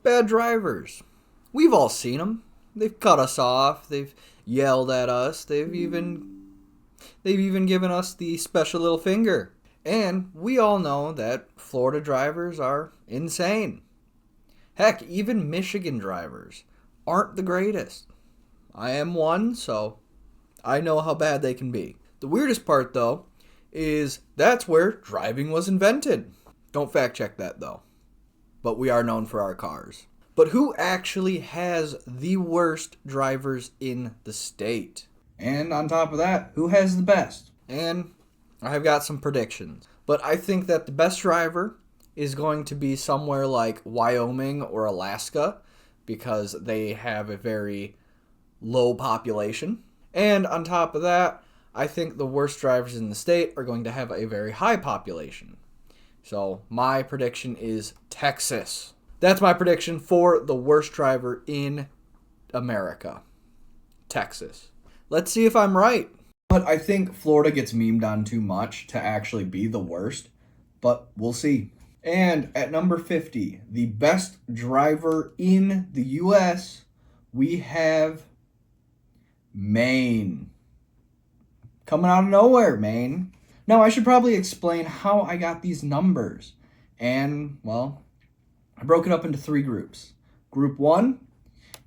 Bad drivers. We've all seen them. They've cut us off. They've yelled at us. They've even given us the special little finger. And we all know that Florida drivers are insane. Heck, even Michigan drivers aren't the greatest. I am one, so I know how bad they can be. The weirdest part, though, is that's where driving was invented. Don't fact check that, though. But we are known for our cars. But who actually has the worst drivers in the state? And on top of that, who has the best? And I've got some predictions. But I think that the best driver is going to be somewhere like Wyoming or Alaska because they have a very low population. And on top of that, I think the worst drivers in the state are going to have a very high population. So my prediction is Texas. That's my prediction for the worst driver in America. Texas. Let's see if I'm right. But I think Florida gets memed on too much to actually be the worst. But we'll see. And at number 50, the best driver in the U.S., we have Maine. Coming out of nowhere, Maine. Now, I should probably explain how I got these numbers. And, well, I broke it up into 3 groups. Group 1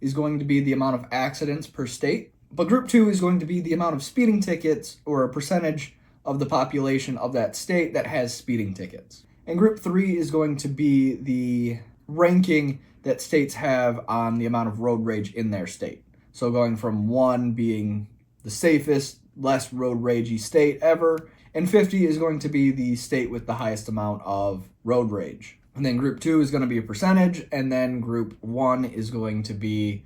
is going to be the amount of accidents per state. But Group 2 is going to be the amount of speeding tickets or a percentage of the population of that state that has speeding tickets. And Group 3 is going to be the ranking that states have on the amount of road rage in their state. So going from 1 being the safest, less road ragey state ever, and 50 is going to be the state with the highest amount of road rage. And then Group 2 is going to be a percentage, and then Group 1 is going to be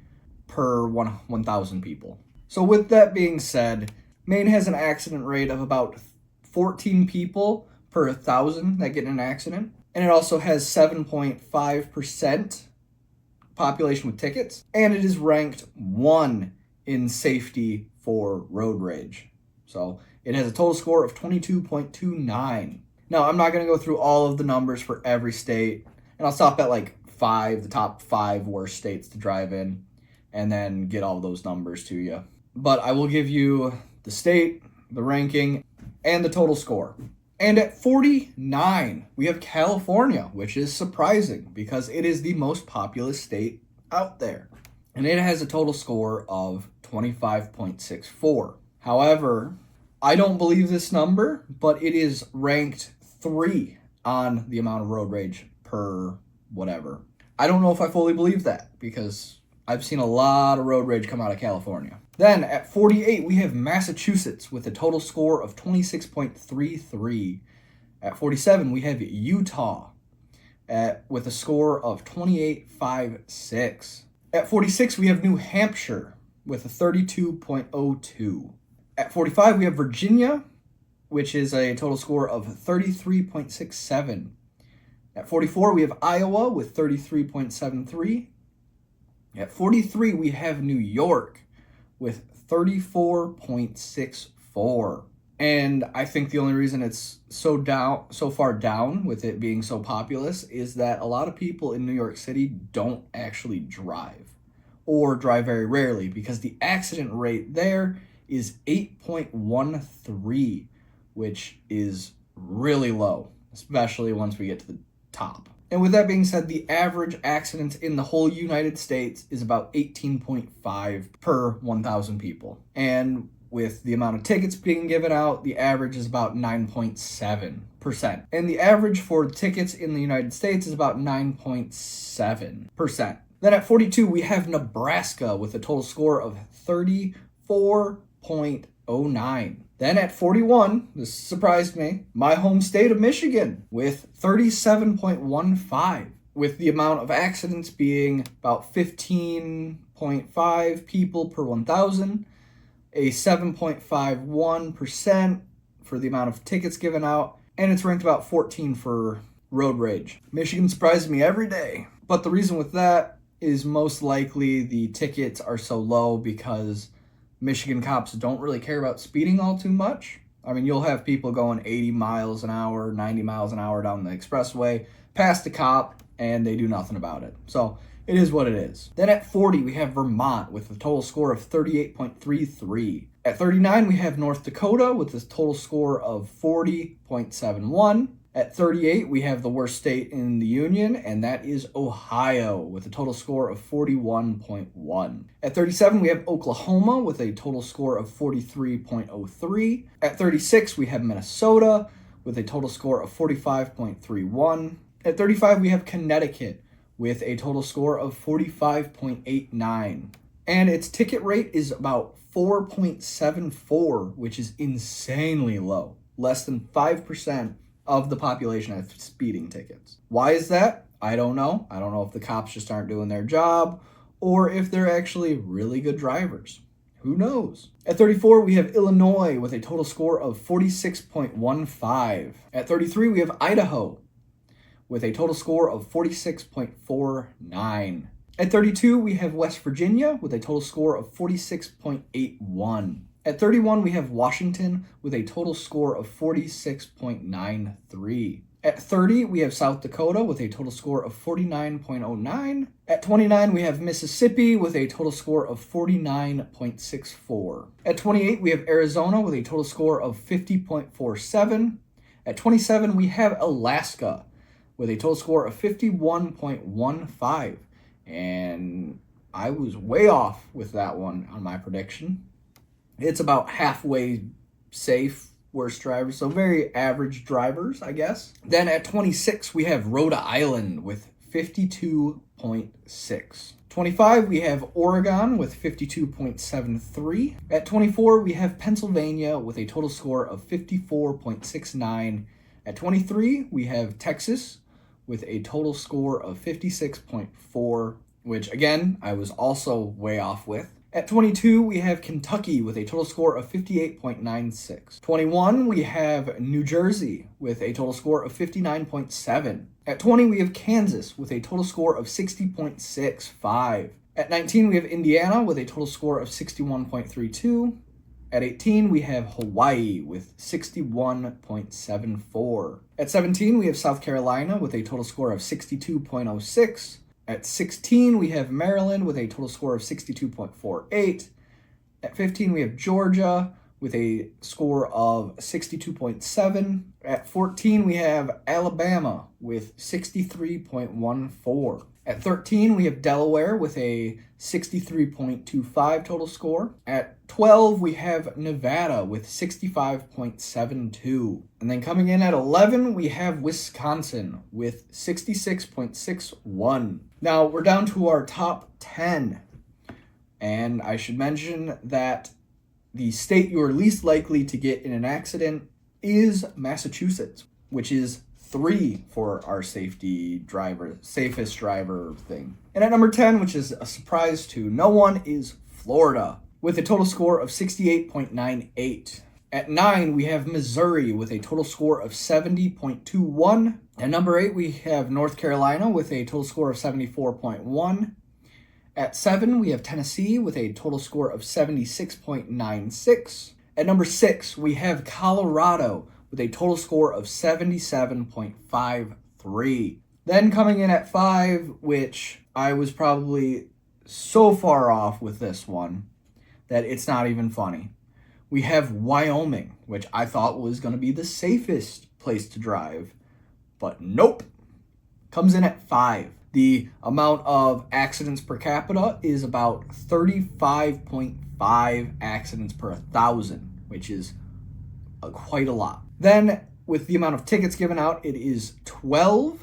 per 1,000 people. So with that being said, Maine has an accident rate of about 14 people per 1,000 that get in an accident. And it also has 7.5% population with tickets. And it is ranked 1 in safety for road rage. So it has a total score of 22.29. Now, I'm not going to go through all of the numbers for every state. And I'll stop at like 5, the top 5 worst states to drive in, and then get all those numbers to you. But I will give you the state, the ranking, and the total score. And at 49, we have California, which is surprising because it is the most populous state out there. And it has a total score of 25.64. However, I don't believe this number, but it is ranked 3 on the amount of road rage per whatever. I don't know if I fully believe that because I've seen a lot of road rage come out of California. Then at 48, we have Massachusetts with a total score of 26.33. At 47, we have Utah with a score of 28.56. At 46, we have New Hampshire with a 32.02. At 45, we have Virginia, which is a total score of 33.67. At 44, we have Iowa with 33.73. At 43, we have New York with 34.64. And I think the only reason it's so far down with it being so populous is that a lot of people in New York City don't actually drive or drive very rarely because the accident rate there is 8.13, which is really low, especially once we get to the top. And with that being said, the average accidents in the whole United States is about 18.5 per 1,000 people. And with the amount of tickets being given out, the average is about 9.7%. And the average for tickets in the United States is about 9.7%. Then at 42, we have Nebraska with a total score of 34.09. Then at 41, this surprised me, my home state of Michigan with 37.15, with the amount of accidents being about 15.5 people per 1,000, a 7.51% for the amount of tickets given out, and it's ranked about 14 for road rage. Michigan surprises me every day. But the reason with that is most likely the tickets are so low because Michigan cops don't really care about speeding all too much. I mean, you'll have people going 80 miles an hour, 90 miles an hour down the expressway, past the cop, and they do nothing about it. So it is what it is. Then at 40, we have Vermont with a total score of 38.33. At 39, we have North Dakota with a total score of 40.71. At 38, we have the worst state in the union, and that is Ohio with a total score of 41.1. At 37, we have Oklahoma with a total score of 43.03. At 36, we have Minnesota with a total score of 45.31. At 35, we have Connecticut with a total score of 45.89. And its ticket rate is about 4.74, which is insanely low. Less than 5% of the population have speeding tickets. Why is that? I don't know. I don't know if the cops just aren't doing their job or if they're actually really good drivers. Who knows? At 34, we have Illinois with a total score of 46.15. At 33, we have Idaho with a total score of 46.49. At 32, we have West Virginia with a total score of 46.81. At 31, we have Washington with a total score of 46.93. At 30, we have South Dakota with a total score of 49.09. At 29, we have Mississippi with a total score of 49.64. At 28, we have Arizona with a total score of 50.47. At 27, we have Alaska with a total score of 51.15. And I was way off with that one on my prediction. It's about halfway safe, worst drivers, so very average drivers, I guess. Then at 26, we have Rhode Island with 52.6. 25, we have Oregon with 52.73. At 24, we have Pennsylvania with a total score of 54.69. At 23, we have Texas with a total score of 56.4, which again, I was also way off with. At 22, we have Kentucky with a total score of 58.96. 21, we have New Jersey with a total score of 59.7. At 20, we have Kansas with a total score of 60.65. At 19, we have Indiana with a total score of 61.32. At 18, we have Hawaii with 61.74. At 17, we have South Carolina with a total score of 62.06. At 16, we have Maryland with a total score of 62.48. At 15, we have Georgia with a score of 62.7. At 14, we have Alabama with 63.14. At 13, we have Delaware with a 63.25 total score. At 12, we have Nevada with 65.72. And then coming in at 11, we have Wisconsin with 66.61. Now, we're down to our top 10. And I should mention that the state you are least likely to get in an accident is Massachusetts, which is 3 for our safest driver thing. And at number 10, which is a surprise to no one, is Florida with a total score of 68.98. At 9, we have Missouri with a total score of 70.21. At number 8, we have North Carolina with a total score of 74.1. At 7, we have Tennessee with a total score of 76.96. At number 6, we have Colorado with a total score of 77.53. Then coming in at 5, which I was probably so far off with this one that it's not even funny. We have Wyoming, which I thought was going to be the safest place to drive, but nope. Comes in at 5. The amount of accidents per capita is about 35.5 accidents per 1,000, which is quite a lot. Then, with the amount of tickets given out, it is 12%,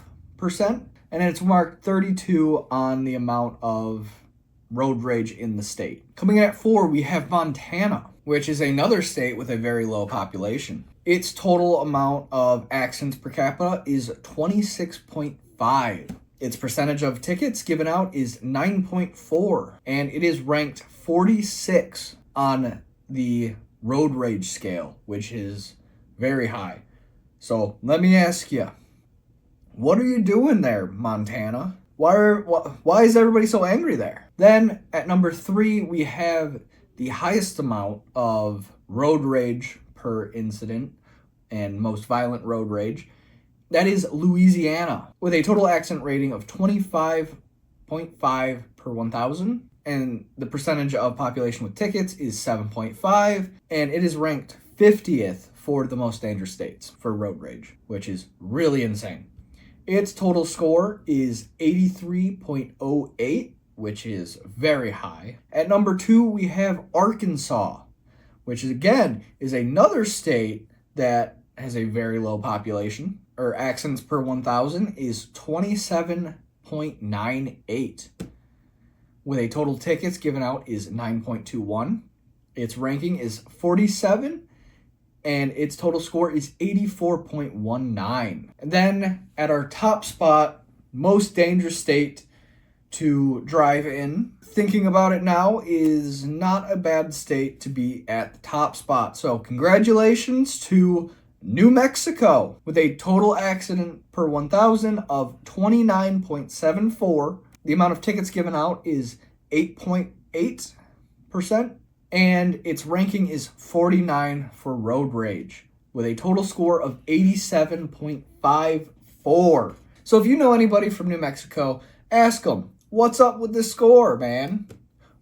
and it's marked 32 on the amount of road rage in the state. Coming in at 4, we have Montana, which is another state with a very low population. Its total amount of accidents per capita is 26.5. Its percentage of tickets given out is 9.4, and it is ranked 46 on the road rage scale, which is very high. So let me ask you, what are you doing there, Montana? Why is everybody so angry there? Then at number 3, we have the highest amount of road rage per incident and most violent road rage That is Louisiana, with a total accident rating of 25.5 per 1,000. And the percentage of population with tickets is 7.5. And it is ranked 50th for the most dangerous states for road rage, which is really insane. Its total score is 83.08, which is very high. At number 2, we have Arkansas, which is, again, is another state that has a very low population, or accidents per 1,000 is 27.98, with a total tickets given out is 9.21. Its ranking is 47, and its total score is 84.19. And then at our top spot, most dangerous state to drive in, thinking about it now, is not a bad state to be at the top spot. So congratulations to New Mexico, with a total accident per 1,000 of 29.74. The amount of tickets given out is 8.8%, and its ranking is 49 for road rage, with a total score of 87.54. So if you know anybody from New Mexico, ask them, what's up with this score, man?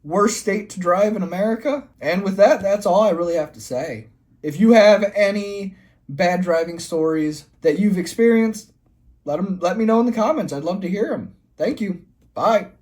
Worst state to drive in America? And with that, that's all I really have to say. If you have any bad driving stories that you've experienced, let me know in the comments. I'd love to hear them. Thank you. Bye.